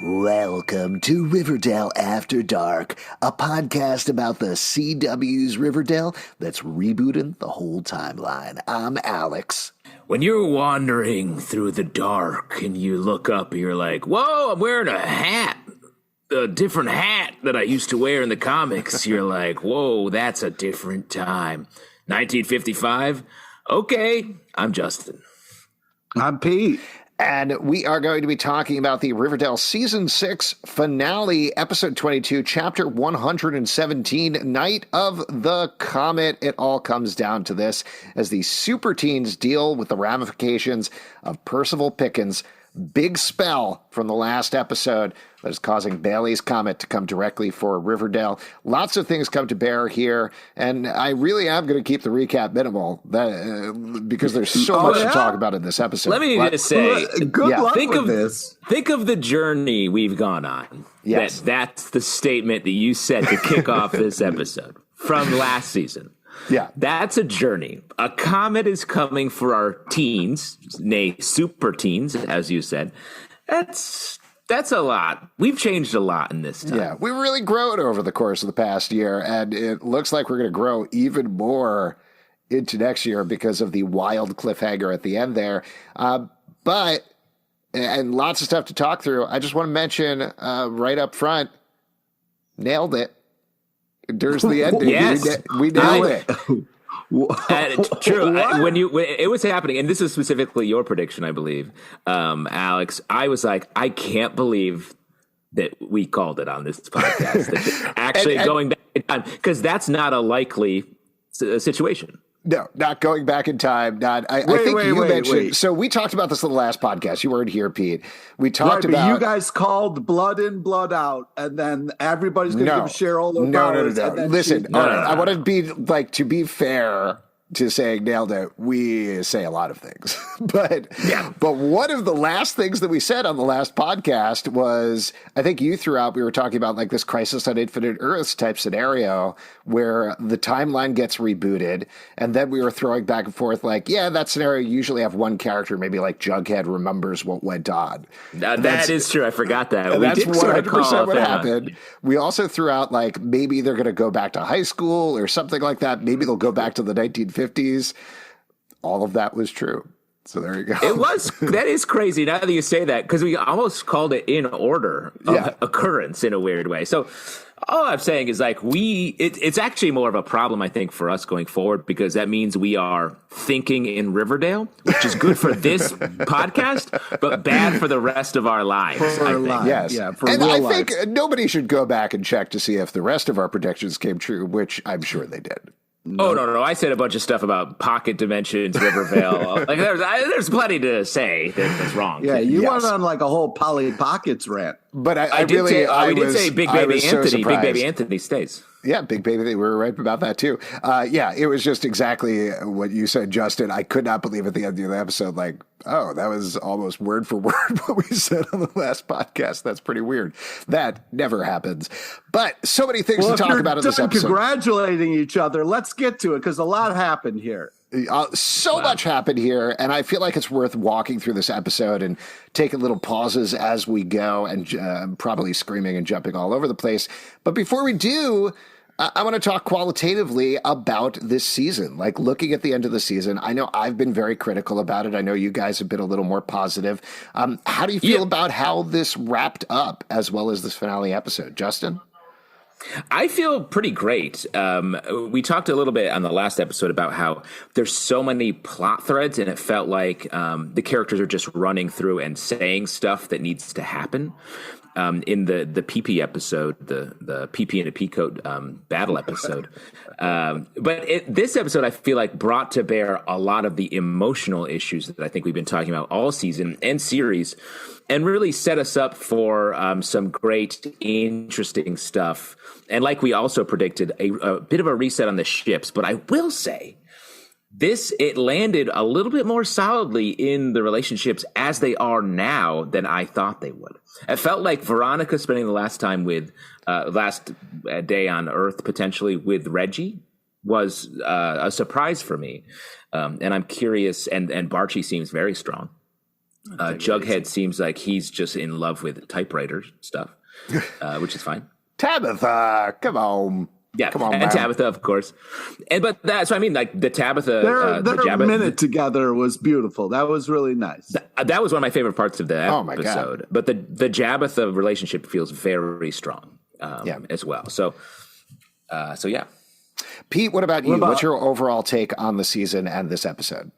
Welcome to Riverdale After Dark, a podcast about the CW's Riverdale that's rebooting the whole timeline. I'm Alex. When you're wandering through the dark and you look up, you're like, whoa, I'm wearing a hat. A different hat that I used to wear in the comics. You're like, whoa, that's a different time. 1955? Okay, I'm Justin. I'm Pete. And we are going to be talking about the Riverdale Season 6 finale, Episode 22, Chapter 117, Night of the Comet. It all comes down to this as the super teens deal with the ramifications of Percival Pickens' big spell from the last episode that is causing Bailey's Comet to come directly for Riverdale. Lots of things come to bear here, and I really am going to keep the recap minimal because there's so much to talk about in this episode. Let me just say, good luck with this. Think of the journey we've gone on. Yes. That's the statement that you said to kick off this episode from last season. Yeah. That's a journey. A comet is coming for our teens, nay, super teens, as you said. That's a lot. We've changed a lot in this time. Yeah, we really grown over the course of the past year, and it looks like we're going to grow even more into next year because of the wild cliffhanger at the end there. But lots of stuff to talk through. I just want to mention right up front, nailed it. There's the ending. Yes. We nailed it. True. When it was happening, and this is specifically your prediction, I believe, Alex, I was like, I can't believe that we called it on this podcast. That actually going back in time, because that's not a likely situation. No, not going back in time. I think you mentioned. So we talked about this in the last podcast. You weren't here, Pete. We talked about. You guys called blood in, blood out, and then everybody's going to give Cheryl the powers. No. Listen, I want to be to be fair to saying nailed it. We say a lot of things, but one of the last things that we said on the last podcast was, I think you threw out, we were talking about this Crisis on Infinite Earths type scenario where the timeline gets rebooted, and then we were throwing back and forth that scenario you usually have one character, maybe like Jughead remembers what went on. That is true. I forgot that. That's 100% what happened. We also threw out maybe they're going to go back to high school or something like that. Maybe they'll go back to the 1950s. All of that was true. So there you go. It was. That is crazy now that you say that, because we almost called it in order of occurrence in a weird way. So all I'm saying is it's actually more of a problem, I think, for us going forward, because that means we are thinking in Riverdale, which is good for this podcast, but bad for the rest of our lives. Yes. Yeah, and I think nobody should go back and check to see if the rest of our predictions came true, which I'm sure they did. No. I said a bunch of stuff about pocket dimensions, Rivervale. There's plenty to say that's wrong. Yeah, you went on a whole Polly Pockets rant. But we did say Big Baby Anthony. Big Baby Anthony stays. Yeah, Big Baby, we were right about that too. It was just exactly what you said, Justin. I could not believe at the end of the episode, that was almost word for word what we said on the last podcast. That's pretty weird. That never happens. But so many things to talk about in this episode. Congratulating each other. Let's get to it, because a lot happened here. So much happened here, and I feel like it's worth walking through this episode and taking little pauses as we go, and probably screaming and jumping all over the place. But before we do, I want to talk qualitatively about this season, looking at the end of the season. I know I've been very critical about it. I know you guys have been a little more positive. How do you feel about how this wrapped up, as well as this finale episode? Justin? I feel pretty great. We talked a little bit on the last episode about how there's so many plot threads, and it felt like the characters are just running through and saying stuff that needs to happen. in the PP episode, the PP and a Peacoat battle episode. But this episode, I feel like, brought to bear a lot of the emotional issues that I think we've been talking about all season and series, and really set us up for some great, interesting stuff. And like we also predicted, a bit of a reset on the ships. But I will say, it landed a little bit more solidly in the relationships as they are now than I thought they would. It felt like Veronica spending the last day on Earth potentially with Reggie was a surprise for me. And I'm curious, and Barchie seems very strong. Jughead seems like he's just in love with typewriter stuff, which is fine. Tabitha, come on. Yeah, come on, and man. Tabitha, of course. But that's what I mean. Like the Tabitha, their minute together was beautiful. That was really nice. That was one of my favorite parts of the episode. Oh my God. But the Jabitha relationship feels very strong as well. So yeah. Pete, what about you? What's your overall take on the season and this episode?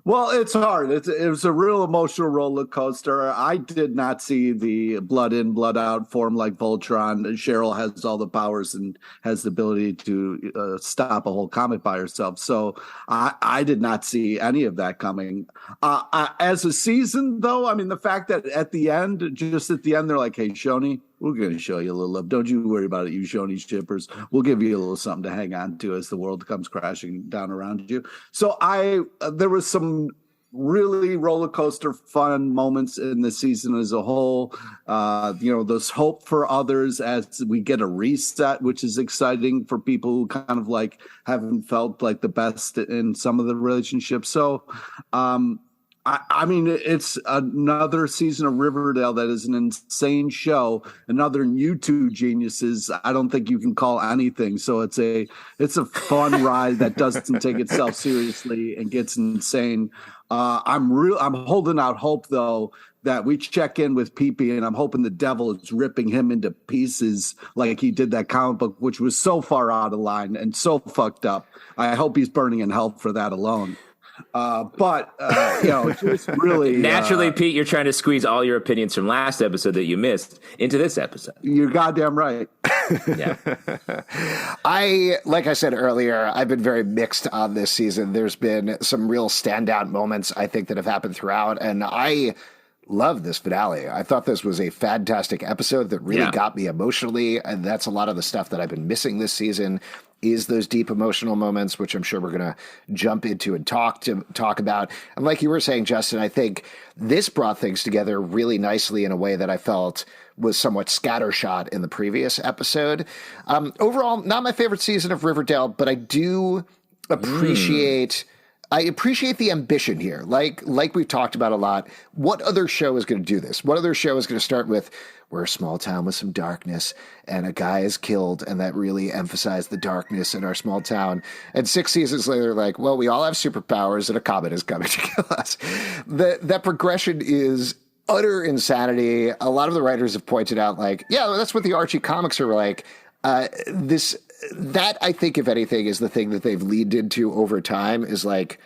Well, it's hard. It was a real emotional roller coaster. I did not see the blood in, blood out form like Voltron. Cheryl has all the powers and has the ability to stop a whole comet by herself. So I did not see any of that coming. As a season, though, I mean, the fact that at the end, they're like, hey, Choni, we're going to show you a little love. Don't you worry about it, you Choni shippers. We'll give you a little something to hang on to as the world comes crashing down around you. So there was some really roller coaster fun moments in the season as a whole. There's hope for others as we get a reset, which is exciting for people who kind of like haven't felt like the best in some of the relationships. So, I mean, it's another season of Riverdale that is an insane show. Another new two geniuses. I don't think you can call anything. So it's a fun ride that doesn't take itself seriously and gets insane. I'm holding out hope though that we check in with Pee-Pee, and I'm hoping the devil is ripping him into pieces like he did that comic book, which was so far out of line and so fucked up. I hope he's burning in hell for that alone. Just really naturally, Pete, you're trying to squeeze all your opinions from last episode that you missed into this episode. You're goddamn right. Yeah. Like I said earlier, I've been very mixed on this season. There's been some real standout moments, I think, that have happened throughout, and I love this finale. I thought this was a fantastic episode that really got me emotionally, and that's a lot of the stuff that I've been missing this season, is those deep emotional moments, which I'm sure we're going to jump into and talk about. And like you were saying, Justin, I think this brought things together really nicely in a way that I felt was somewhat scattershot in the previous episode. Overall, not my favorite season of Riverdale, but I do appreciate... I appreciate the ambition here. Like we've talked about a lot. What other show is going to do this? What other show is going to start with, we're a small town with some darkness and a guy is killed, and that really emphasized the darkness in our small town. And 6 seasons later, like, well, we all have superpowers and a comet is coming to kill us. That progression is utter insanity. A lot of the writers have pointed out, like, yeah, that's what the Archie comics are like. That, I think, if anything, is the thing that they've leaned into over time, is like,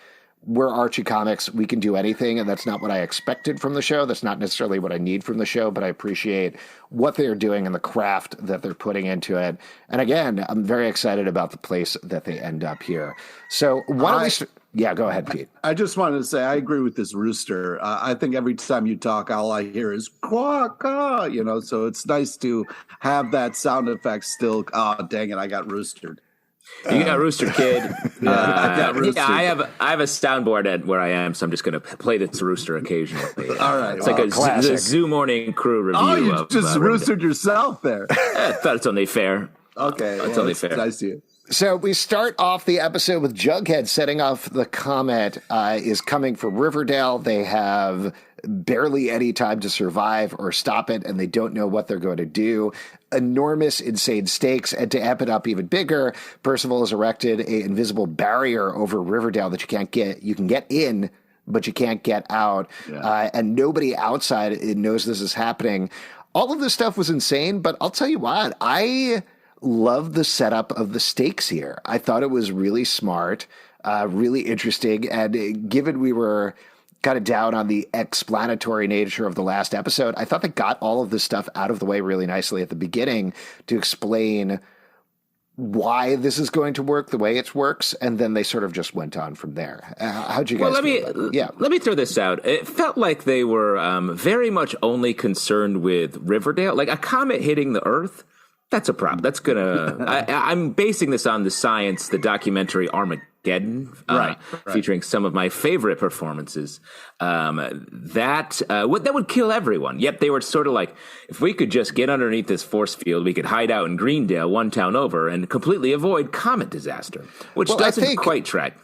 we're Archie comics, we can do anything, and that's not what I expected from the show. That's not necessarily what I need from the show, but I appreciate what they're doing and the craft that they're putting into it. And again, I'm very excited about the place that they end up here. So why don't we... Yeah, go ahead, Pete. I just wanted to say I agree with this rooster. I think every time you talk, all I hear is quack, so it's nice to have that sound effect still. Oh, dang it, I got roostered. You got rooster, kid. I got rooster. Yeah, I have a soundboard at where I am, so I'm just going to play this rooster occasionally. All right. It's like a Zoo Morning Crew review. Oh, you just roostered yourself there. I thought it's only fair. Okay. It's only fair. Nice to you. So we start off the episode with Jughead setting off the comet is coming for Riverdale. They have barely any time to survive or stop it, and they don't know what they're going to do. Enormous, insane stakes, and to amp it up even bigger, Percival has erected an invisible barrier over Riverdale that you can get in, but you can't get out, and nobody outside knows this is happening. All of this stuff was insane, but I'll tell you what, I love the setup of the stakes here. I thought it was really smart, really interesting, and given we were kind of down on the explanatory nature of the last episode. I thought they got all of this stuff out of the way really nicely at the beginning to explain why this is going to work the way it works, and then they sort of just went on from there. How'd you guys let me throw this out. It felt like they were very much only concerned with Riverdale. Like a comet hitting the Earth, that's a problem. That's gonna. I'm basing this on the documentary Armageddon, featuring some of my favorite performances. That would kill everyone. Yet they were sort of like, if we could just get underneath this force field, we could hide out in Greendale, one town over, and completely avoid comet disaster, which doesn't quite track.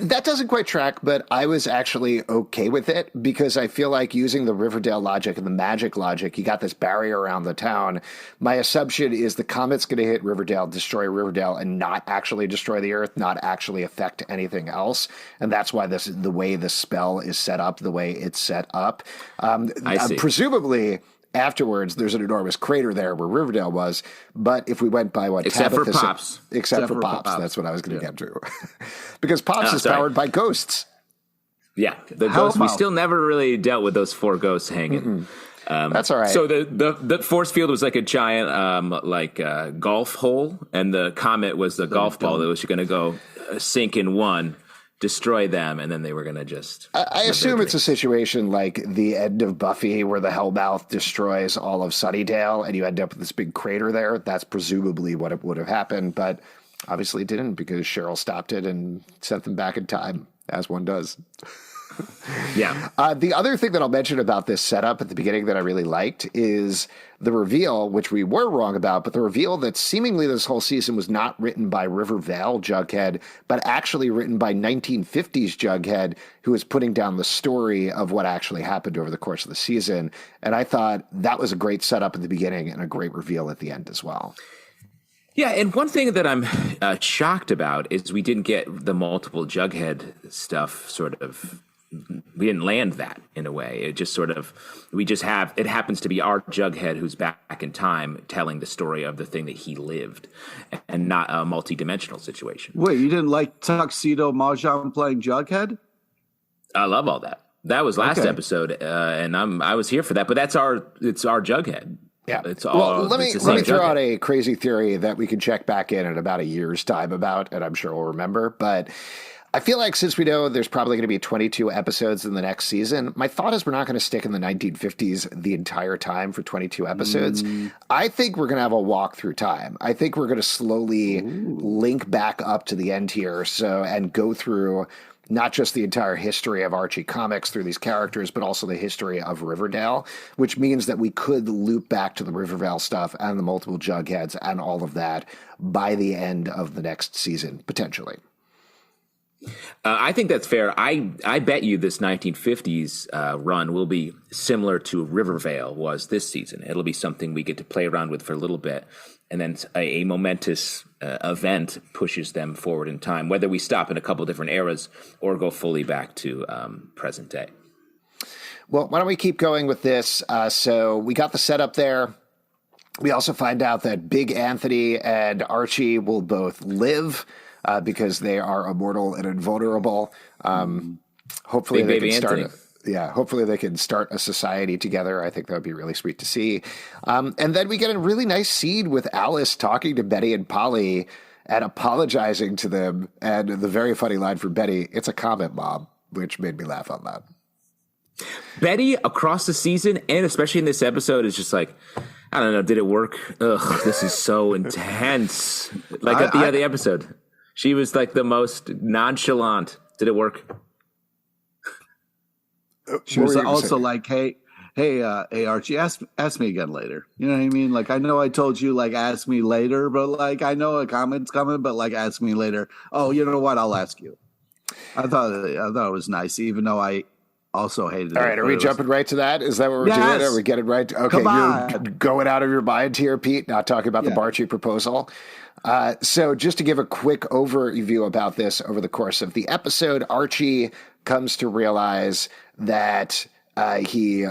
That doesn't quite track, but I was actually okay with it because I feel like using the Riverdale logic and the magic logic, you got this barrier around the town. My assumption is the comet's going to hit Riverdale, destroy Riverdale, and not actually destroy the Earth, not actually affect anything else. And that's why the way the spell is set up, the way it's set up. I see. Presumably, afterwards, there's an enormous crater there where Riverdale was. But if we went by what except Tabitha for Pops, except for Pops, that's what I was going to get to, because Pops is powered by ghosts. Yeah, the ghosts. We still never really dealt with those 4 ghosts hanging. That's all right. So the force field was like a giant golf hole, and the comet was the golf ball that was going to go sink in one, destroy them, and then they were going to just... I assume it's a situation like the end of Buffy where the Hellmouth destroys all of Sunnydale and you end up with this big crater there. That's presumably what it would have happened, but obviously it didn't because Cheryl stopped it and sent them back in time, as one does. Yeah. The other thing that I'll mention about this setup at the beginning that I really liked is the reveal, which we were wrong about, but the reveal that seemingly this whole season was not written by Riverdale Jughead, but actually written by 1950s Jughead, who was putting down the story of what actually happened over the course of the season. And I thought that was a great setup at the beginning and a great reveal at the end as well. Yeah, and one thing that I'm shocked about is we didn't get the multiple Jughead stuff sort of... We didn't land that in a way. It just sort of, it happens to be our Jughead who's back in time telling the story of the thing that he lived and not a multi-dimensional situation. Wait, you didn't like Tuxedo Mahjong playing Jughead? I love all that. That was last episode, and I was here for that, but it's our Jughead. Yeah. It's all, well, let me throw out a crazy theory that we can check back in about a year's time about, and I'm sure we'll remember, but I feel like since we know there's probably going to be 22 episodes in the next season, my thought is we're not going to stick in the 1950s the entire time for 22 episodes. I think we're going to have a walk through time. I think we're going to slowly link back up to the end here and go through not just the entire history of Archie comics through these characters, but also the history of Riverdale, which means that we could loop back to the Riverdale stuff and the multiple Jugheads and all of that by the end of the next season, potentially. I think that's fair. I bet you this 1950s run will be similar to Riverdale was this season. It'll be something we get to play around with for a little bit, and then a momentous event pushes them forward in time, whether we stop in a couple different eras or go fully back to present day. Well, why don't we keep going with this? So we got the setup there. We also find out that Big Anthony and Archie will both live because they are immortal and invulnerable. Hopefully they can start. Hopefully they can start a society together. I think that would be really sweet to see. And then we get a really nice scene with Alice talking to Betty and Polly and apologizing to them. And the very funny line from Betty, "It's a comet, Mom," which made me laugh out loud. Betty across the season, and especially in this episode, is just like, I don't know, did it work? Ugh, this is so intense. Like at the end of the episode, she was like the most nonchalant. Did it work? She was also like, hey, Archie, ask me again later. You know what I mean? Like, I know I told you, like, ask me later, but like, I know a comment's coming, but like, ask me later. Oh, you know what? I'll ask you. I thought it was nice, even though I also hated it. All right, are we jumping right to that? Is that what we're doing? Are we getting right? Okay, you're going out of your mind here, Pete, not talking about the Barchie proposal. So just to give a quick overview about this over the course of the episode, Archie comes to realize that he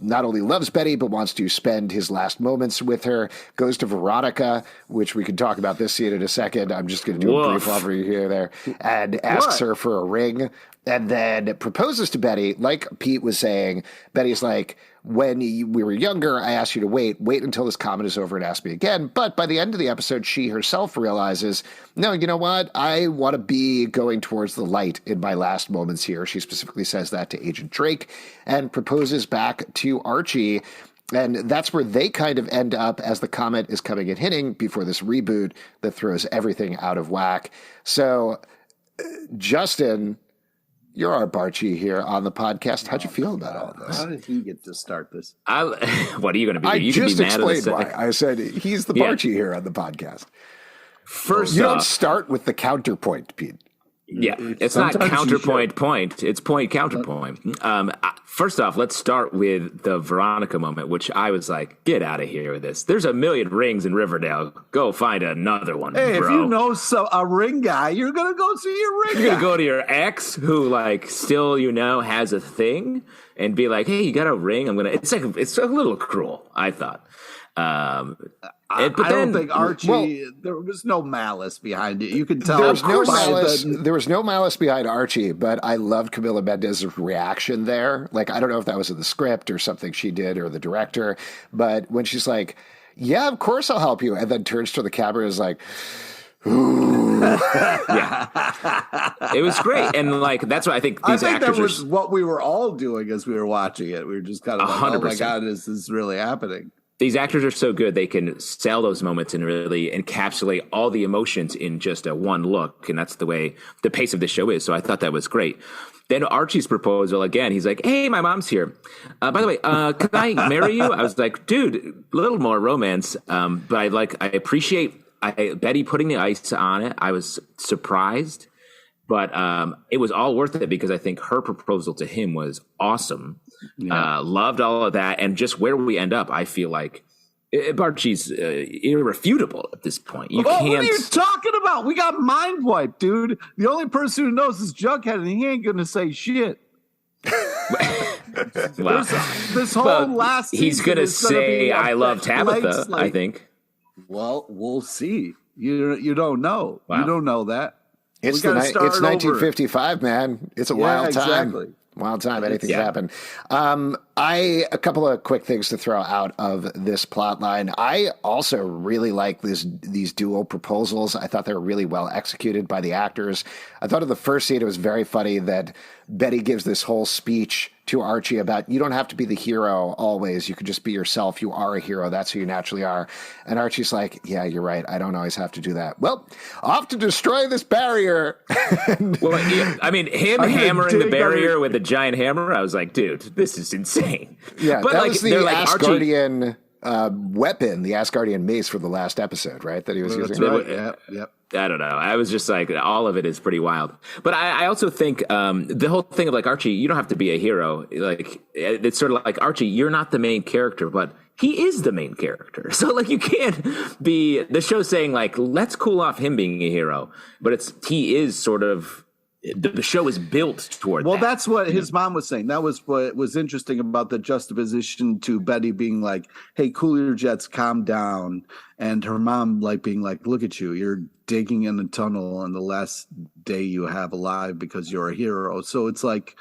not only loves Betty, but wants to spend his last moments with her, goes to Veronica, which we can talk about this scene in a second. I'm just going to do a brief overview here there, and asks her for a ring, and then proposes to Betty. Like Pete was saying, Betty's like, when we were younger, I asked you to wait until this comet is over and ask me again. But by the end of the episode, she herself realizes, no, you know what? I want to be going towards the light in my last moments here. She specifically says that to Agent Drake and proposes back to Archie. And that's where they kind of end up as the comet is coming and hitting before this reboot that throws everything out of whack. So, Justin, you're our Barchie here on the podcast. How'd you feel about all this? How did he get to start this? What are you going to be? I You just be mad explained at why. I said he's the Barchie here on the podcast. First you off, don't start with the counterpoint, Pete. Yeah, it's not counterpoint point. It's point counterpoint. First off, let's start with the Veronica moment, which I was like, get out of here with this. There's a million rings in Riverdale. Go find another one, Hey, bro. if you know a ring guy, you're going to go see your ring guy. You're going to go to your ex who, like, still, has a thing and be like, hey, you got a ring? It's a little cruel, I thought. I don't think Archie. There was no malice behind it. You can tell. There was no malice behind Archie, but I loved Camila Mendez's reaction there. Like, I don't know if that was in the script or something she did or the director, but when she's like, "Yeah, of course I'll help you," and then turns to the camera and is like, "Ooh." Yeah, it was great, and like that's what I think. These actors that was what we were all doing as we were watching it. We were just kind of like, 100%. "Oh my god, is this really happening?" These actors are so good; they can sell those moments and really encapsulate all the emotions in just a one look, and that's the way the pace of the show is. So I thought that was great. Then Archie's proposal again. He's like, "Hey, my mom's here. By the way, can I marry you?" I was like, "Dude, a little more romance." But I appreciate Betty putting the ice on it. I was surprised, but it was all worth it because I think her proposal to him was awesome. Yeah. Loved all of that, and just where we end up, I feel like Barchie's irrefutable at this point. You can't. What are you talking about? We got mind wiped, dude. The only person who knows is Jughead, and he ain't going to say shit. Well, this whole last season he's going to say, "I love Tabitha." I think. Well, we'll see. You don't know. Wow. You don't know that. It's 1955, man. It's a wild time. Exactly. Wild time. Anything can happen. A couple of quick things to throw out of this plot line. I also really like these dual proposals. I thought they were really well executed by the actors. I thought in the first scene it was very funny that Betty gives this whole speech to Archie about you don't have to be the hero always. You can just be yourself. You are a hero. That's who you naturally are. And Archie's like, yeah, you're right. I don't always have to do that. Well, off to destroy this barrier. Well, I mean, him hammering the barrier with a giant hammer, I was like, dude, this is insane. Yeah, but that was the Asgardian weapon, the Asgardian mace for the last episode, right? That he was using. Right. Yep. I don't know. I was just like, all of it is pretty wild. But I also think the whole thing of like, Archie, you don't have to be a hero. Like, it's sort of like, Archie, you're not the main character, but he is the main character. So like, you can't be, the show's saying like, let's cool off him being a hero. But he is sort of, the show is built toward Well, that. that's what his mom was saying. That was what was interesting about the juxtaposition to Betty being like, hey, cool your jets, calm down. And her mom like being like, look at you, you're digging in a tunnel on the last day you have alive because you're a hero. So it's like,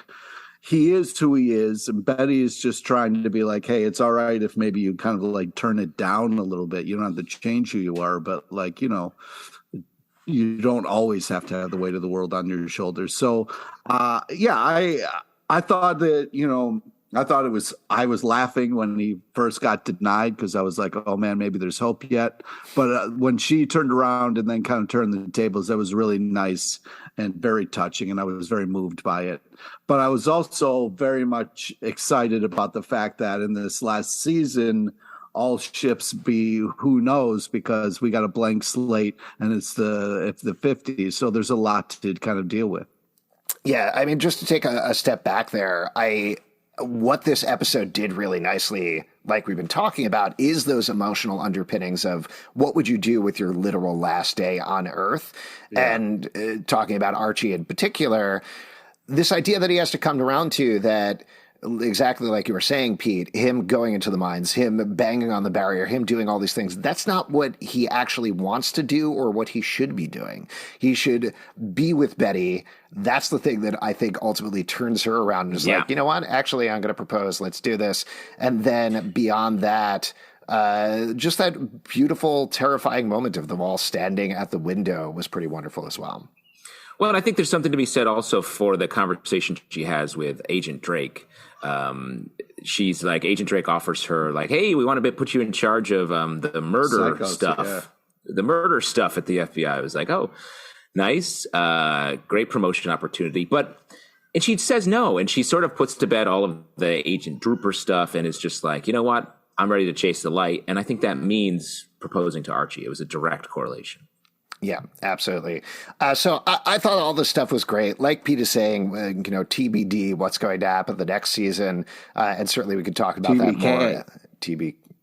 he is who he is. And Betty is just trying to be like, hey, it's all right if maybe you kind of like turn it down a little bit. You don't have to change who you are, but like, you don't always have to have the weight of the world on your shoulders. So, I thought that, I was laughing when he first got denied because I was like, oh man, maybe there's hope yet. But when she turned around and then kind of turned the tables, that was really nice and very touching. And I was very moved by it. But I was also very much excited about the fact that in this last season, all ships be who knows, because we got a blank slate and it's the 50s. So there's a lot to kind of deal with. Yeah. I mean, just to take a step back there, what this episode did really nicely, like we've been talking about, is those emotional underpinnings of what would you do with your literal last day on Earth? Yeah. And talking about Archie in particular, this idea that he has to come around to that exactly like you were saying, Pete, him going into the mines, him banging on the barrier, him doing all these things, that's not what he actually wants to do or what he should be doing. He should be with Betty. That's the thing that I think ultimately turns her around and is like, you know what? Actually, I'm going to propose. Let's do this. And then beyond that, just that beautiful, terrifying moment of them all standing at the window was pretty wonderful as well. Well, and I think there's something to be said also for the conversation she has with Agent Drake. She's like, Agent Drake offers her like, hey, we want to put you in charge of the murder stuff, the murder stuff at the FBI. I was like, oh, nice, great promotion opportunity. And she says no, and she sort of puts to bed all of the Agent Drooper stuff and is just like, you know what, I'm ready to chase the light. And I think that means proposing to Archie. It was a direct correlation. Yeah, absolutely. So I thought all this stuff was great. Like Pete is saying, TBD, what's going to happen the next season. And certainly we could talk about that more.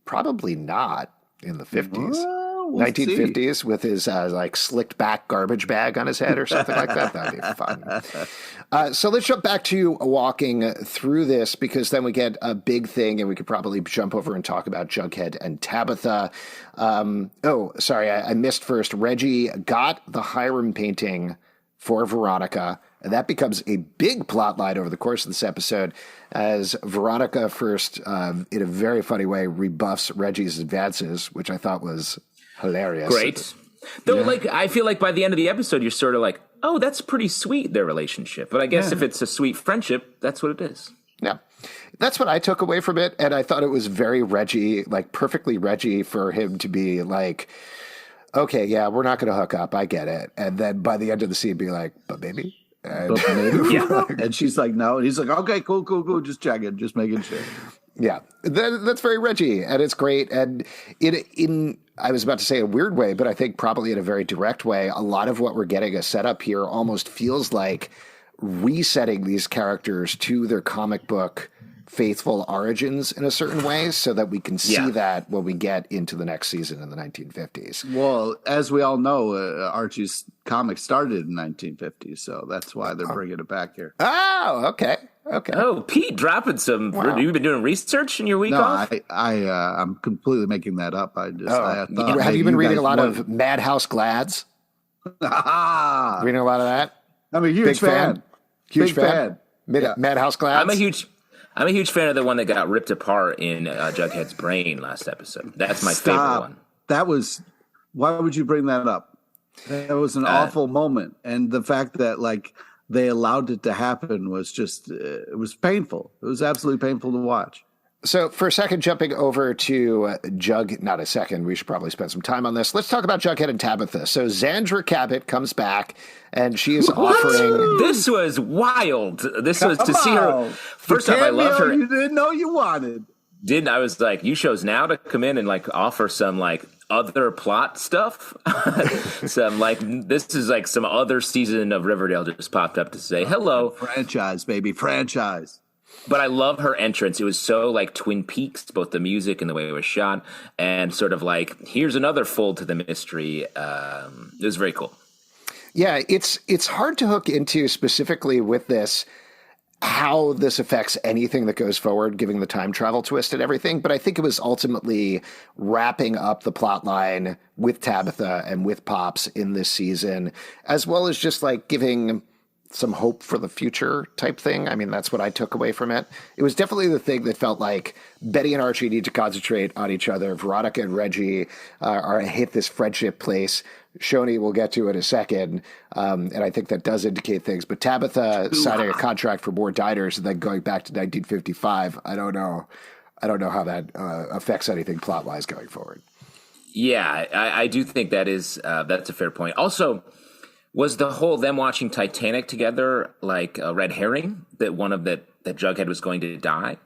Probably not in the 50s. We'll 1950s see. With his slicked back garbage bag on his head or something like that. That'd be fun. So let's jump back to walking through this, because then we get a big thing and we could probably jump over and talk about Jughead and Tabitha. I missed first. Reggie got the Hiram painting for Veronica, and that becomes a big plot line over the course of this episode as Veronica first, in a very funny way, rebuffs Reggie's advances, which I thought was hilarious. Great. Though, I feel like by the end of the episode, you're sort of like, oh, that's pretty sweet, their relationship. But I guess if it's a sweet friendship, that's what it is. Yeah. That's what I took away from it. And I thought it was very Reggie, perfectly Reggie for him to be like, okay, yeah, we're not going to hook up. I get it. And then by the end of the scene, be like, but maybe. And, and she's like, no. And he's like, okay, cool. Just checking, just making sure. Yeah, that's very Reggie, and it's great. And I was about to say a weird way, but I think probably in a very direct way, a lot of what we're getting a setup here almost feels like resetting these characters to their comic book faithful origins in a certain way, so that we can see that when we get into the next season in the 1950s. Well, as we all know, Archie's comic started in 1950, so that's why they're bringing it back here. Oh, okay. Oh, Pete, dropping some. Wow. You've been doing research in your week off? I'm completely making that up. I thought, have you been reading a lot of Madhouse Glads? Reading a lot of that? I'm a huge fan. Huge fan. Madhouse Glads? I'm a huge fan of the one that got ripped apart in Jughead's brain last episode. That's my favorite one. That was. Why would you bring that up? That was an awful moment, and the fact that they allowed it to happen was just, it was painful. It was absolutely painful to watch. So for a second, jumping over to not a second, we should probably spend some time on this. Let's talk about Jughead and Tabitha. So Zandra Cabot comes back, and she is offering... This was wild. This was to see her... First off, I love her... You didn't know you wanted. I was like, you chose now to come in and offer some other plot stuff. Some this is some other season of Riverdale just popped up to say hello. Franchise, baby, franchise. But I love her entrance. It was so Twin Peaks, both the music and the way it was shot, and sort of here's another fold to the mystery. It was very cool. Yeah, it's hard to hook into specifically with this how this affects anything that goes forward, giving the time travel twist and everything. But I think it was ultimately wrapping up the plot line with Tabitha and with Pops in this season, as well as just giving some hope for the future type thing. I mean, that's what I took away from it. It was definitely the thing that felt like Betty and Archie need to concentrate on each other. Veronica and Reggie are hit this friendship place. Choni we'll get to in a second, and I think that does indicate things. But Tabitha signing a contract for more diners and then going back to 1955, I don't know how that affects anything plot-wise going forward. Yeah, I do think that's a fair point. Also, was the whole them watching Titanic together a red herring that that Jughead was going to die?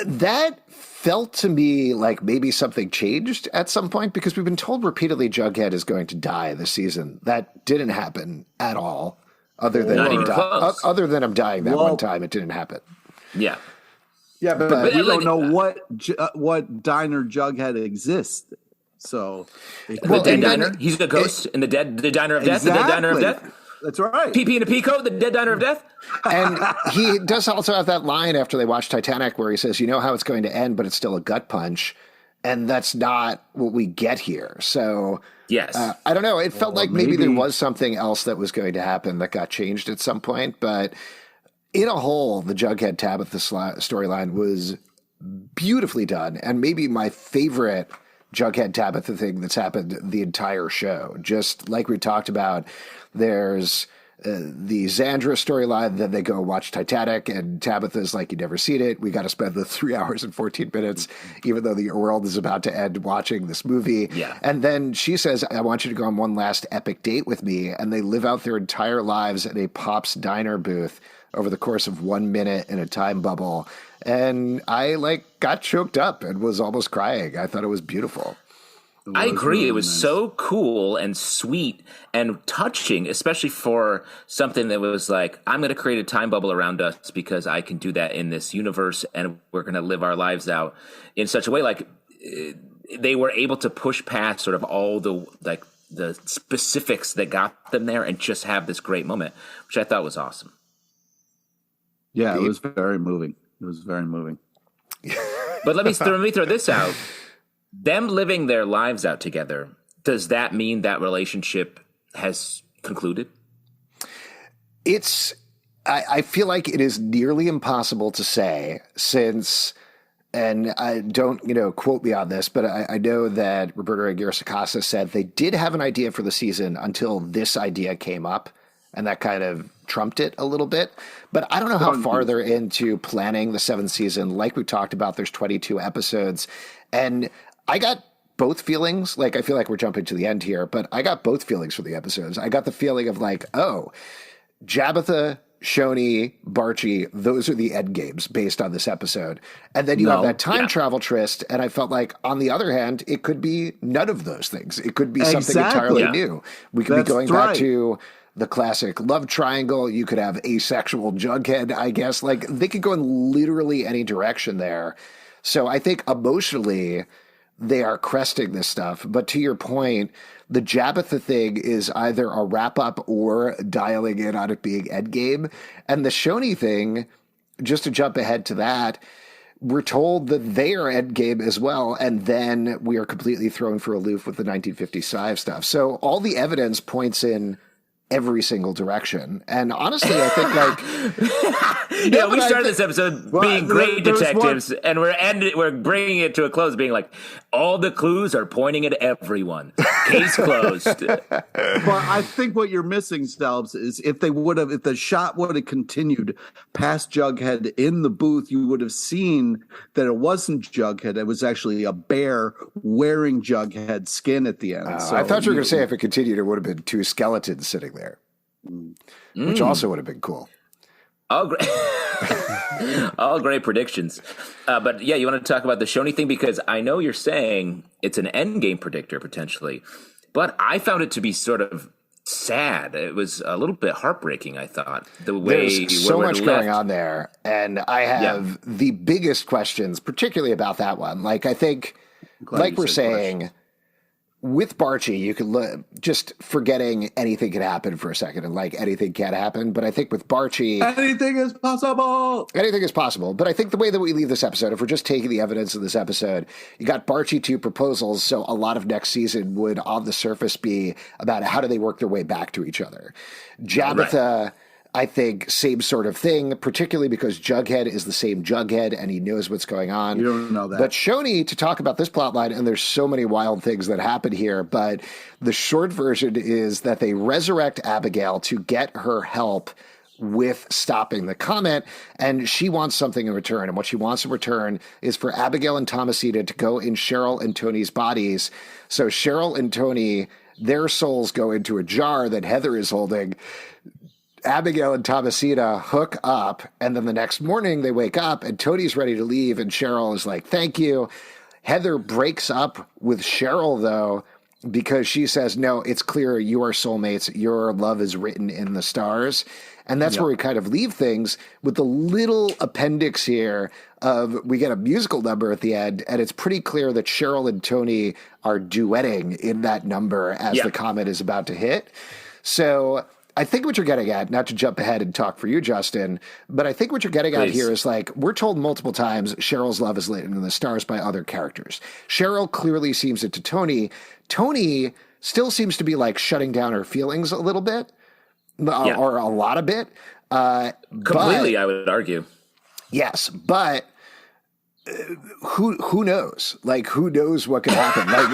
That felt to me like maybe something changed at some point, because we've been told repeatedly Jughead is going to die this season. That didn't happen at all. Other than him dying that one time, it didn't happen. Yeah. Yeah, but we don't know what diner Jughead exists. So the dead diner, he's a ghost in the diner of death. Exactly. The dead diner of death. That's right. PP and a Pico, the dead diner of death. And he does also have that line after they watch Titanic where he says, you know how it's going to end, but it's still a gut punch. And that's not what we get here. So Yes. I don't know. It felt like maybe there was something else that was going to happen that got changed at some point. But in a whole, the Jughead Tabitha storyline was beautifully done. And maybe my favorite Jughead Tabitha thing that's happened the entire show. Just like we talked about, there's the Xandra storyline, then they go watch Titanic, and Tabitha's like, you've never seen it. We got to spend the 3 hours and 14 minutes, even though the world is about to end, watching this movie. Yeah. And then she says, I want you to go on one last epic date with me. And they live out their entire lives at a Pop's Diner booth over the course of 1 minute in a time bubble. And I got choked up and was almost crying. I thought it was beautiful. I agree. Really it was nice. so cool and sweet and touching, especially for something that was like, I'm going to create a time bubble around us because I can do that in this universe, and we're going to live our lives out in such a way. Like, they were able to push past sort of all the specifics that got them there and just have this great moment, which I thought was awesome. Yeah, it was very moving. It was very moving. But let me throw this out. Them living their lives out together, does that mean that relationship has concluded? I feel like it is nearly impossible to say, since, and I don't, quote me on this, but I know that Roberto Aguirre-Sacasa said they did have an idea for the season until this idea came up, and that kind of trumped it a little bit. But I don't know how far they're into planning the 7th season. Like we talked about, there's 22 episodes, and I got both feelings. Like, I feel like we're jumping to the end here, but I got both feelings for the episodes. I got the feeling of like, oh, Tabitha, Choni, Barchie, those are the end games based on this episode. And then you have that time travel tryst, and I felt like, on the other hand, it could be none of those things. It could be something entirely new. We could be going back to the classic love triangle. You could have asexual Jughead, I guess. Like, they could go in literally any direction there. So I think emotionally, they are cresting this stuff. But to your point, the Tabitha thing is either a wrap-up or dialing in on it being endgame. And the Choni thing, just to jump ahead to that, we're told that they are endgame as well, and then we are completely thrown for a loop with the 1955 stuff. So all the evidence points in every single direction. And honestly, I think we started this episode being great detectives, and we're bringing it to a close being like, all the clues are pointing at everyone. Case closed. Well, I think what you're missing, Stelbs, is if the shot would have continued past Jughead in the booth, you would have seen that it wasn't Jughead. It was actually a bear wearing Jughead skin at the end. So I thought you were going to say if it continued, it would have been 2 skeletons sitting there, which also would have been cool. All great, all great predictions. But yeah, you want to talk about the Choni thing, because I know you're saying it's an endgame predictor potentially, but I found it to be sort of sad. It was a little bit heartbreaking, I thought. There's so much going on there, and I have the biggest questions, particularly about that one. Like, I think, like we're saying, with Barchie, you could just forgetting anything could happen for a second, and like anything can happen. But I think with Barchie, anything is possible. Anything is possible. But I think the way that we leave this episode, if we're just taking the evidence of this episode, you got Barchie 2 proposals. So a lot of next season would, on the surface, be about how do they work their way back to each other. Tabitha, I think, same sort of thing, particularly because Jughead is the same Jughead and he knows what's going on. You don't know that. But Choni, to talk about this plot line, and there's so many wild things that happen here, but the short version is that they resurrect Abigail to get her help with stopping the comet, and she wants something in return. And what she wants in return is for Abigail and Thomasita to go in Cheryl and Toni's bodies. So Cheryl and Toni, their souls go into a jar that Heather is holding. Abigail and Thomasita hook up, and then the next morning they wake up and Tony's ready to leave, and Cheryl is like, thank you. Heather breaks up with Cheryl, though, because she says, no, it's clear you are soulmates. Your love is written in the stars. And that's where we kind of leave things with the little appendix here of we get a musical number at the end, and it's pretty clear that Cheryl and Toni are duetting in that number as the comet is about to hit. So I think what you're getting at, not to jump ahead and talk for you, Justin, but I think what you're getting at here is like, we're told multiple times Cheryl's love is lit in the stars by other characters. Cheryl clearly seems it to Toni. Toni still seems to be like shutting down her feelings a little bit, or a lot of bit. Completely, I would argue. Yes, but who knows? Like, who knows what could happen? Like,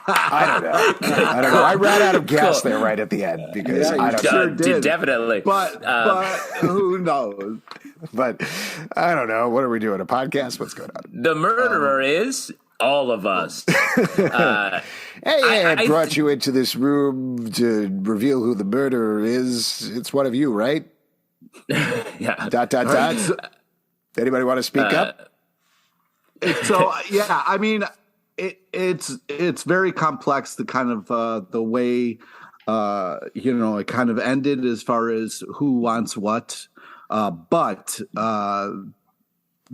I don't know. I ran out of gas there right at the end because I don't know. Sure did. Definitely. But who knows? But I don't know. What are we doing? A podcast? What's going on? The murderer is all of us. I brought you into this room to reveal who the murderer is. It's one of you, right? Yeah. Dot. Anybody want to speak up? So yeah, I mean, it's very complex. The kind of the way it kind of ended as far as who wants what, but the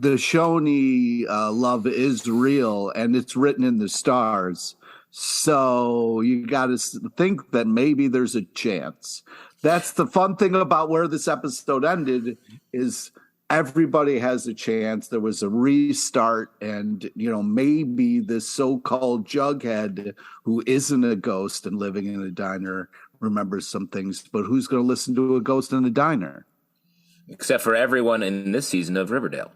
Choni love is real and it's written in the stars. So you got to think that maybe there's a chance. That's the fun thing about where this episode ended is everybody has a chance. There was a restart, and maybe this so-called Jughead, who isn't a ghost and living in a diner, remembers some things. But who's going to listen to a ghost in a diner? Except for everyone in this season of Riverdale.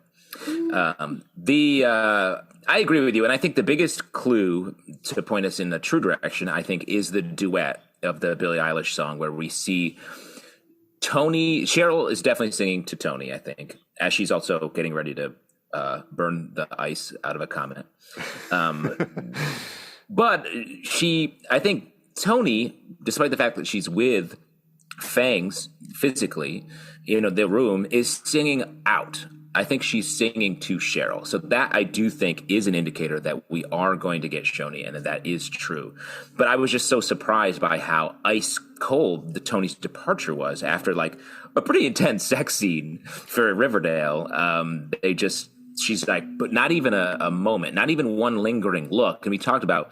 I agree with you, and I think the biggest clue to point us in the true direction, I think, is the duet of the Billie Eilish song, where we see Toni. Cheryl is definitely singing to Toni, I think, as she's also getting ready to burn the ice out of a comet. But I think Toni, despite the fact that she's with Fangs physically in the room, is singing out. I think she's singing to Cheryl. So that I do think is an indicator that we are going to get Choni and that is true. But I was just so surprised by how ice cold the Toni's departure was after like a pretty intense sex scene for Riverdale. She's like, but not even a moment, not even one lingering look. And we talked about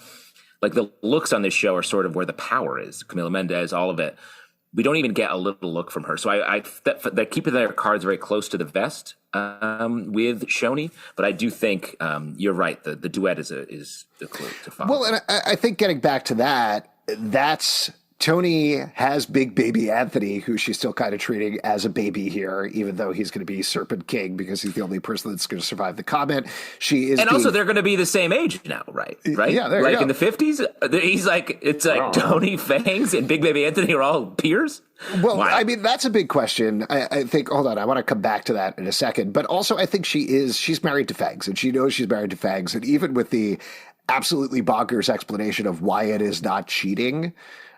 like the looks on this show are sort of where the power is. Camila Mendez, all of it. We don't even get a little look from her. So they're keeping their cards very close to the vest with Choni. But I do think you're right. The duet is the clue to follow. Well, and I think getting back to that's Toni has big baby Anthony, who she's still kind of treating as a baby here, even though he's going to be Serpent King because he's the only person that's going to survive the Comet. Also they're going to be the same age now, right? Yeah, there you go. In the 50s, he's like, it's like Toni, Fangs, and Big Baby Anthony are all peers. Well, wow. I mean, that's a big question. I think, hold on, I want to come back to that in a second. But also, I think she's married to Fangs, and she knows she's married to Fangs. And even with the absolutely bonkers explanation of why it is not cheating,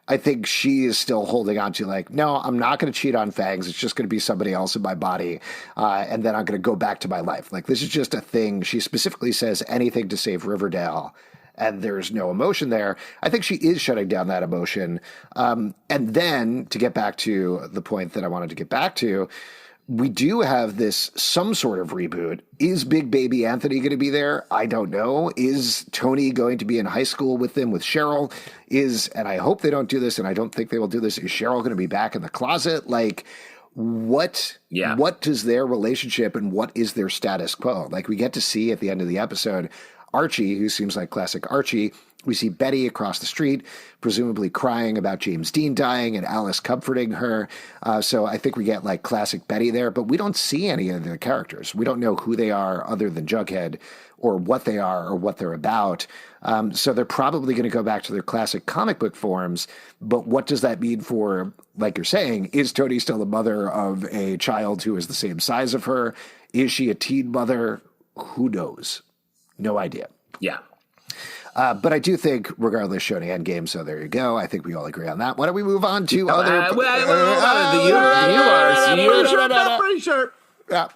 I think she is still holding on to like, no, I'm not going to cheat on Fangs. It's just going to be somebody else in my body. And then I'm going to go back to my life. Like, this is just a thing. She specifically says anything to save Riverdale. And there's no emotion there. I think she is shutting down that emotion. And then to get back to the point that I wanted to get back to, we do have some sort of reboot. Is Big Baby Anthony going to be there? I don't know. Is Toni going to be in high school with them, with Cheryl? And I hope they don't do this, and I don't think they will do this. Is Cheryl going to be back in the closet? Like, what does their relationship and what is their status quo? Like, we get to see at the end of the episode, Archie, who seems like classic Archie. We see Betty across the street, presumably crying about James Dean dying and Alice comforting her. So I think we get like classic Betty there, but we don't see any of the characters. We don't know who they are other than Jughead or what they are or what they're about. So they're probably going to go back to their classic comic book forms. But what does that mean for, like you're saying, is Toni still the mother of a child who is the same size of her? Is she a teen mother? Who knows? No idea. Yeah. But I do think, regardless, Choni endgame, so there you go. I think we all agree on that. Why don't we move on to other... I'm pretty sure. Yeah.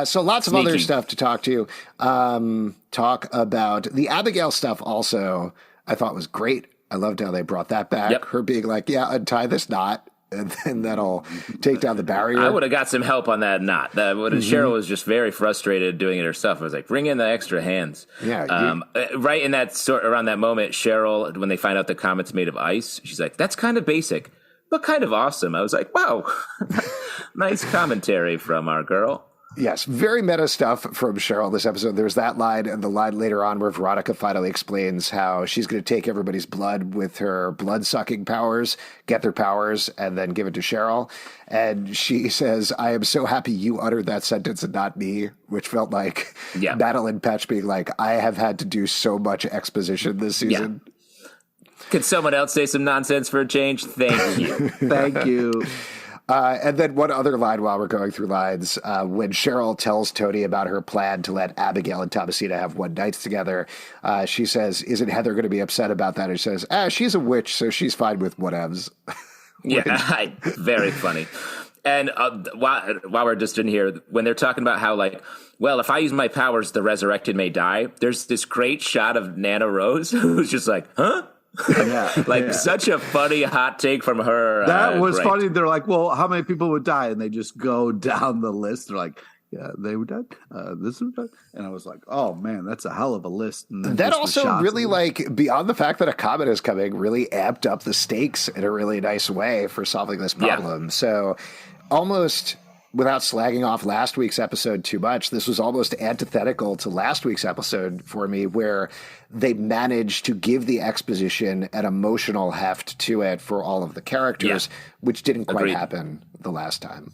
So lots of other stuff to talk to. Talk about the Abigail stuff also, I thought was great. I loved how they brought that back. Yep. Her being like, yeah, untie this knot. And then that'll take down the barrier. I would have got some help on that knot. Cheryl was just very frustrated doing it herself. I was like, bring in the extra hands. Yeah. Right in that around that moment, Cheryl, when they find out the comet's made of ice, she's like, that's kind of basic. but kind of awesome. I was like, wow, nice commentary from our girl. Yes, very meta stuff from Cheryl this episode. There's that line and the line later on where Veronica finally explains how she's going to take everybody's blood with her blood-sucking powers, get their powers, and then give it to Cheryl. And she says, I am so happy you uttered that sentence and not me, which felt like Madeline Petch being like, I have had to do so much exposition this season. Yeah. Could someone else say some nonsense for a change? Thank you. Thank you. And then one other line while we're going through lines, when Cheryl tells Toni about her plan to let Abigail and Thomasina have one night together, she says, isn't Heather going to be upset about that? And she says, she's a witch, so she's fine with whatevs. Yeah, very funny. And while we're just in here, when they're talking about how, like, well, if I use my powers, the resurrected may die, there's this great shot of Nana Rose who's just like, huh? Such a funny hot take from her. That was funny. They're like, well, how many people would die? And they just go down the list. They're like, yeah, they were dead. This was dead. And I was like, oh man, that's a hell of a list. And that also really, like, beyond the fact that a comet is coming, really amped up the stakes in a really nice way for solving this problem. So almost without slagging off last week's episode too much, this was almost antithetical to last week's episode for me, where they managed to give the exposition an emotional heft to it for all of the characters, which didn't quite happen the last time.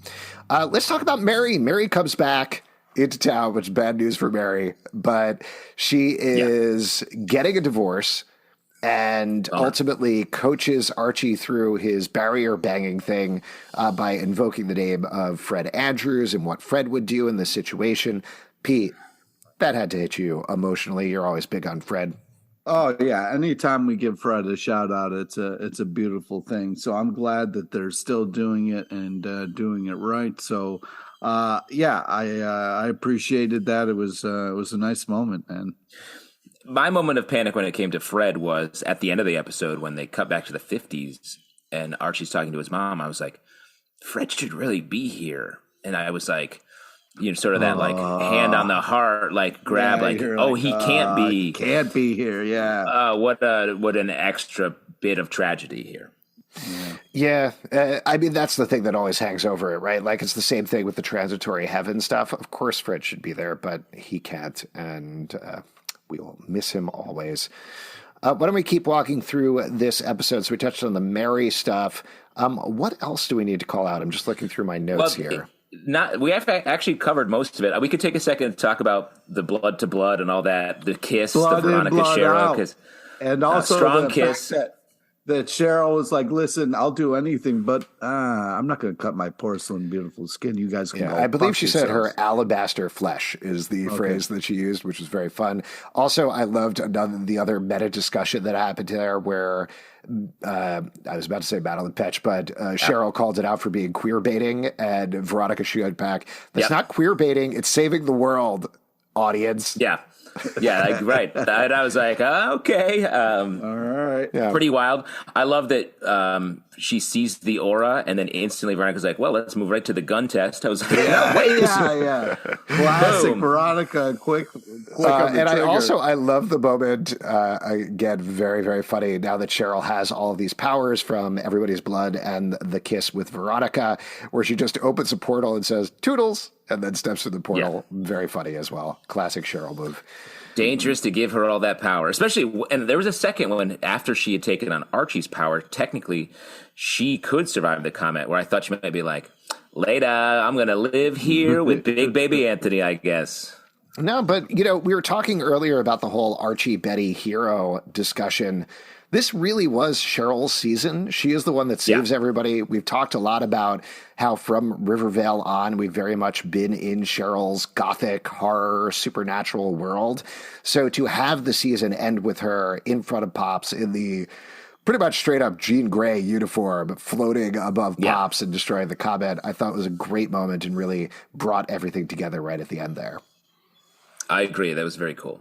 Let's talk about Mary. Mary comes back into town, which is bad news for Mary, but she is getting a divorce and ultimately coaches Archie through his barrier banging thing by invoking the name of Fred Andrews and what Fred would do in this situation. Pete, that had to hit you emotionally. You're always big on Fred. Oh yeah, anytime we give Fred a shout out, it's a beautiful thing. So I'm glad that they're still doing it and doing it right. So I appreciated that. It was a nice moment, man. My moment of panic when it came to Fred was at the end of the episode when they cut back to the 50s and Archie's talking to his mom. I was like, Fred should really be here. And I was like, sort of that like hand on the heart, like grab, he can't be. He can't be here. Yeah. What an extra bit of tragedy here. Yeah. I mean, that's the thing that always hangs over it, right? Like, it's the same thing with the transitory heaven stuff. Of course, Fred should be there, but he can't. And, we will miss him always. Why don't we keep walking through this episode? So we touched on the Mary stuff. What else do we need to call out? I'm just looking through my notes here. We have actually covered most of it. We could take a second to talk about the blood to blood and all that. The kiss, blood the Veronica Cheryl kiss, and also strong the kiss. Fact that Cheryl was like, listen, I'll do anything, but I'm not going to cut my porcelain beautiful skin. You guys can go I believe she said her alabaster flesh is the phrase that she used, which was very fun. Also, I loved the other meta discussion that happened there where I was about to say Madeline Petch, but Cheryl called it out for being queer baiting, and Veronica shot back, that's not queer baiting, it's saving the world, audience. Yeah. Yeah, right. And I was like, okay. All right. Yeah. Pretty wild. I love that she sees the aura and then instantly Veronica's like, well, let's move right to the gun test. I was like, yeah. Classic Boom. Veronica, quick on the and trigger. I love the moment, again, very, very funny, now that Cheryl has all of these powers from Everybody's Blood and the kiss with Veronica, where she just opens a portal and says, toodles, and then steps through the portal. Yeah. Very funny as well. Classic Cheryl move. Dangerous to give her all that power, especially, and there was a second when after she had taken on Archie's power, technically she could survive the comet, where I thought she might be like, later, I'm going to live here with big baby Anthony, I guess. No, but, we were talking earlier about the whole Archie, Betty hero discussion. This really was Cheryl's season. She is the one that saves everybody. We've talked a lot about how from Riverdale on, we've very much been in Cheryl's gothic, horror, supernatural world. So to have the season end with her in front of Pops in the pretty much straight up Jean Grey uniform, floating above Pops and destroying the Comet, I thought was a great moment and really brought everything together right at the end there. I agree. That was very cool.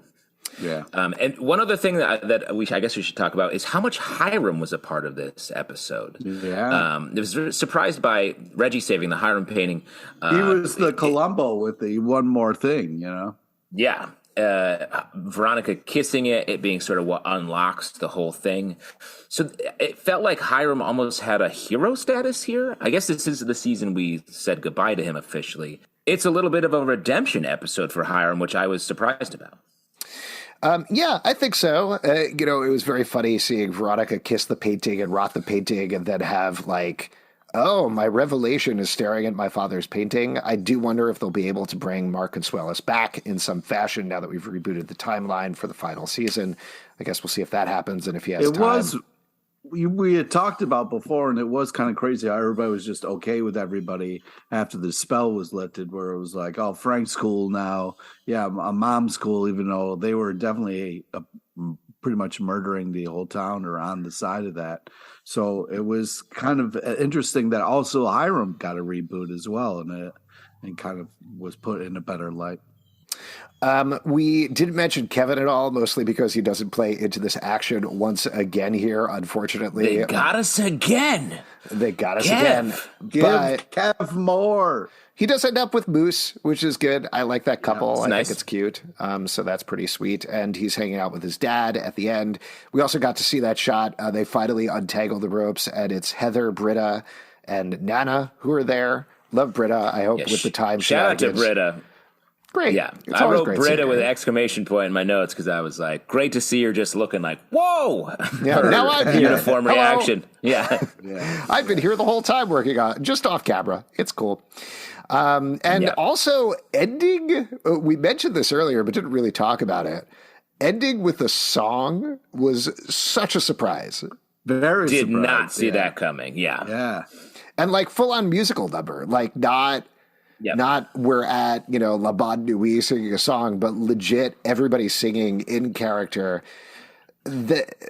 Yeah. And one other thing that I guess we should talk about is how much Hiram was a part of this episode. Yeah. I was surprised by Reggie saving the Hiram painting. He was the Columbo with the one more thing, Yeah. Veronica kissing it being sort of what unlocks the whole thing. So it felt like Hiram almost had a hero status here. I guess this is the season we said goodbye to him officially. It's a little bit of a redemption episode for Hiram, which I was surprised about. Yeah, I think so. It was very funny seeing Veronica kiss the painting and rot the painting and then have like, oh, my revelation is staring at my father's painting. I do wonder if they'll be able to bring Mark Consuelos back in some fashion now that we've rebooted the timeline for the final season. I guess we'll see if that happens and if he has time. We had talked about before, and it was kind of crazy how everybody was just okay with everybody after the spell was lifted, where it was like, oh, Frank's cool now. Yeah, Mom's cool, even though they were definitely pretty much murdering the whole town or on the side of that. So it was kind of interesting that also Hiram got a reboot as well, and kind of was put in a better light. We didn't mention Kevin at all, mostly because he doesn't play into this action once again here, unfortunately. They got us again. But Give Kev more. He does end up with Moose, which is good. I like that couple. I nice. think it's cute. So that's pretty sweet. And he's hanging out with his dad at the end. We also got to see that shot. They finally untangle the ropes, and it's Heather, Britta, and Nana who are there. Love Britta. I hope with the time. Shout out to Britta. Great. Yeah, I wrote Britta with an exclamation point in my notes because I was like, great to see her just looking like, whoa. Yeah, now I'm here. Uniform reaction. Yeah. I've been here the whole time working on just off camera. It's cool. Also ending, we mentioned this earlier, but didn't really talk about it. Ending with a song was such a surprise. Very Did not see that coming. Yeah. Yeah. And like full on musical number, like not we're at, La Bonne Nuit singing a song, but legit everybody singing in character.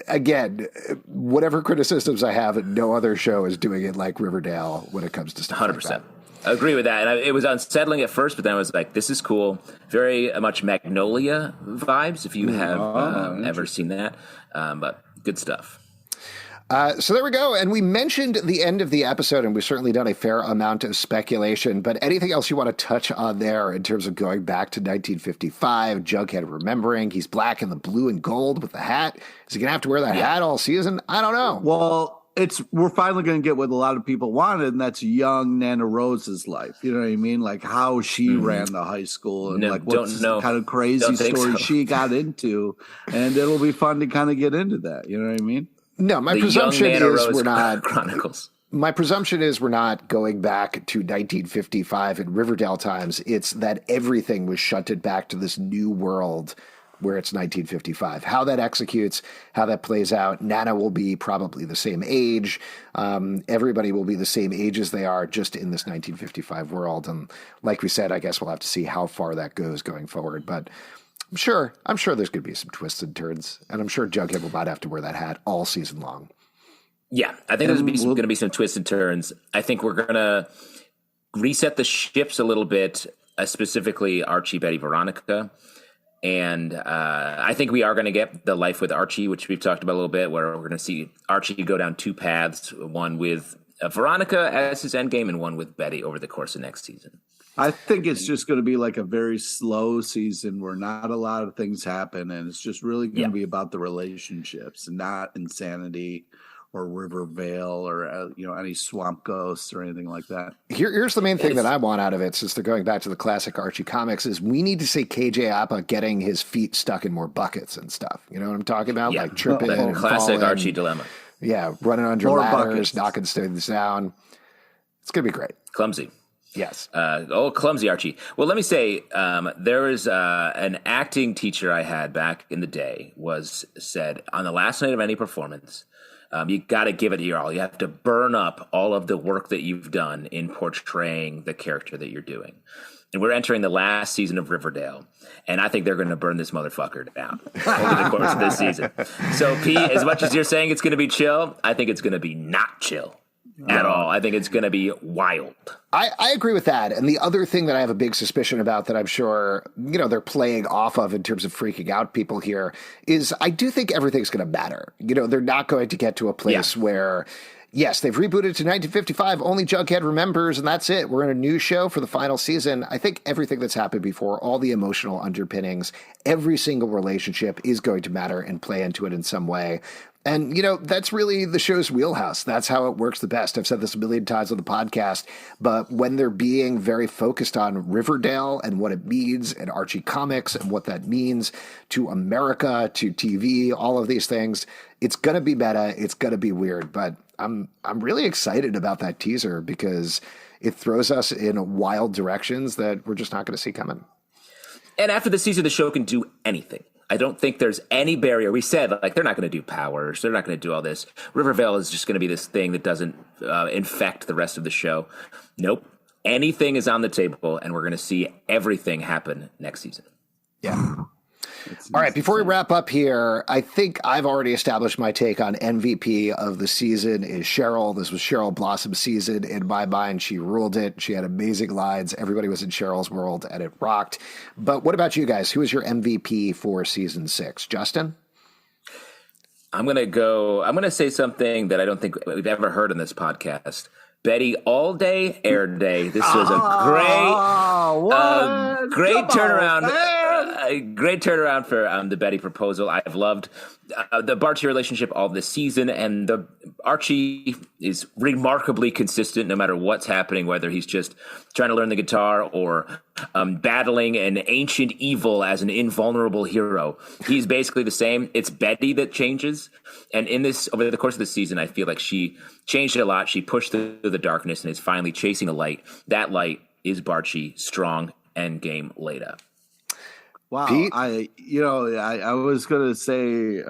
Again, whatever criticisms I have, no other show is doing it like Riverdale when it comes to stuff 100%. Like that. I agree with that. And it was unsettling at first, but then I was like, this is cool. Very much Magnolia vibes, if you have ever seen that. But good stuff. So there we go. And we mentioned the end of the episode, and we've certainly done a fair amount of speculation. But anything else you want to touch on there in terms of going back to 1955, Jughead remembering he's black in the blue and gold with the hat? Is he going to have to wear that hat all season? I don't know. Well, we're finally going to get what a lot of people wanted, and that's young Nana Rose's life. You know what I mean? Like how she ran the high school and what kind of crazy story she got into. And it'll be fun to kind of get into that. You know what I mean? No, my presumption is we're not Chronicles. My presumption is we're not going back to 1955 in Riverdale times. It's that everything was shunted back to this new world where it's 1955. How that executes, how that plays out. Nana will be probably the same age. Everybody will be the same age as they are, just in this 1955 world. And like we said, I guess we'll have to see how far that goes going forward. But I'm sure there's going to be some twists and turns, and I'm sure Jughead will not have to wear that hat all season long. Yeah, I think there's going to be some twists and turns. I think we're going to reset the ships a little bit, specifically Archie, Betty, Veronica. And I think we are going to get the life with Archie, which we've talked about a little bit, where we're going to see Archie go down two paths, one with Veronica as his endgame and one with Betty over the course of next season. I think it's just going to be like a very slow season where not a lot of things happen, and it's just really going to be about the relationships and not insanity or Riverdale or any swamp ghosts or anything like that. Here's the main thing that I want out of it, since they're going back to the classic Archie comics, is we need to see KJ Apa getting his feet stuck in more buckets and stuff. You know what I'm talking about? Yeah. Like tripping and classic falling. Archie dilemma. Yeah, running under more ladders, buckets. knocking things down. It's going to be great. Clumsy. Yes. Clumsy Archie. Well, let me say, there was an acting teacher I had back in the day said on the last night of any performance, you got to give it your all. You have to burn up all of the work that you've done in portraying the character that you're doing. And we're entering the last season of Riverdale, and I think they're going to burn this motherfucker down over the course of this season. So, Pete, as much as you're saying it's going to be chill, I think it's going to be not chill. At all. I think it's going to be wild. I agree with that. And the other thing that I have a big suspicion about that I'm sure, they're playing off of in terms of freaking out people here is I do think everything's going to matter. They're not going to get to a place where, Yes, they've rebooted to 1955. Only Jughead remembers, and that's it. We're in a new show for the final season. I think everything that's happened before, all the emotional underpinnings, every single relationship is going to matter and play into it in some way. And, that's really the show's wheelhouse. That's how it works the best. I've said this a million times on the podcast, but when they're being very focused on Riverdale and what it means and Archie comics and what that means to America, to TV, all of these things, it's going to be meta. It's going to be weird, but I'm really excited about that teaser because it throws us in wild directions that we're just not going to see coming. And after the season, the show can do anything. I don't think there's any barrier. We said, they're not going to do powers. They're not going to do all this. Riverdale is just going to be this thing that doesn't infect the rest of the show. Nope. Anything is on the table, and we're going to see everything happen next season. Yeah. All right, before we wrap up here, I think I've already established my take on MVP of the season is Cheryl. This was Cheryl Blossom's season. In my mind, she ruled it. She had amazing lines. Everybody was in Cheryl's world, and it rocked. But what about you guys? Who is your MVP for season 6? Justin? I'm going to say something that I don't think we've ever heard on this podcast. Betty all day, air day. This was a great turnaround. Great turnaround for the Betty proposal. I've loved the Barchie relationship all this season, and the Archie is remarkably consistent no matter what's happening, whether he's just trying to learn the guitar or battling an ancient evil as an invulnerable hero. He's basically the same. It's Betty that changes, and over the course of the season, I feel like she changed it a lot. She pushed through the darkness and is finally chasing a light. That light is Barchie, strong and game later. Wow. Pete? I was going to say,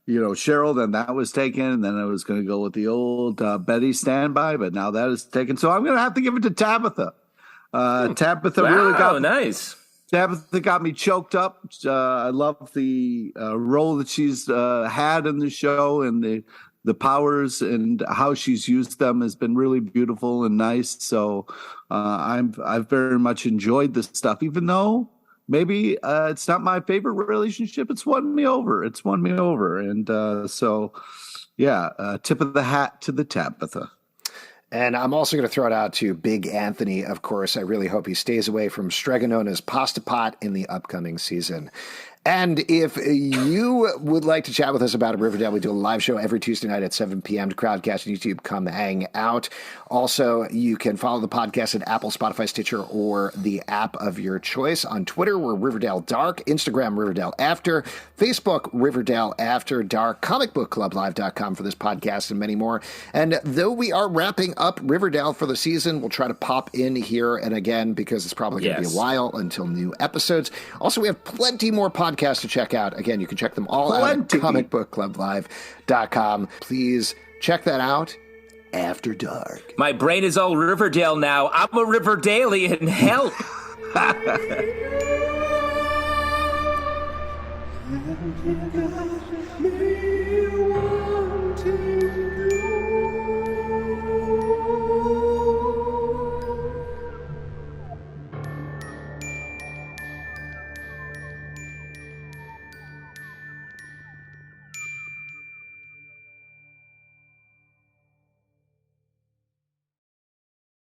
Cheryl, then that was taken. And then I was going to go with the old Betty standby, but now that is taken. So I'm going to have to give it to Tabitha. Tabitha really got nice. Tabitha got me choked up. I love the role that she's had in the show, and the powers and how she's used them has been really beautiful and nice. So I've very much enjoyed this stuff, even though maybe it's not my favorite relationship. It's won me over. And tip of the hat to the Tabitha. And I'm also going to throw it out to Big Anthony, of course. I really hope he stays away from Stregonona's pasta pot in the upcoming season. And if you would like to chat with us about Riverdale, we do a live show every Tuesday night at 7 p.m. to Crowdcast and YouTube. Come hang out. Also, you can follow the podcast at Apple, Spotify, Stitcher, or the app of your choice. On Twitter, we're Riverdale Dark. Instagram, Riverdale After. Facebook, Riverdale After Dark. ComicBookClubLive.com for this podcast and many more. And though we are wrapping up Riverdale for the season, we'll try to pop in here and again because it's probably going to be a while until new episodes. Also, we have plenty more podcasts to check out. Again, you can check them all out at comicbookclublive.com. Please check that out. After Dark. My brain is all Riverdale now. I'm a Riverdalian. Help.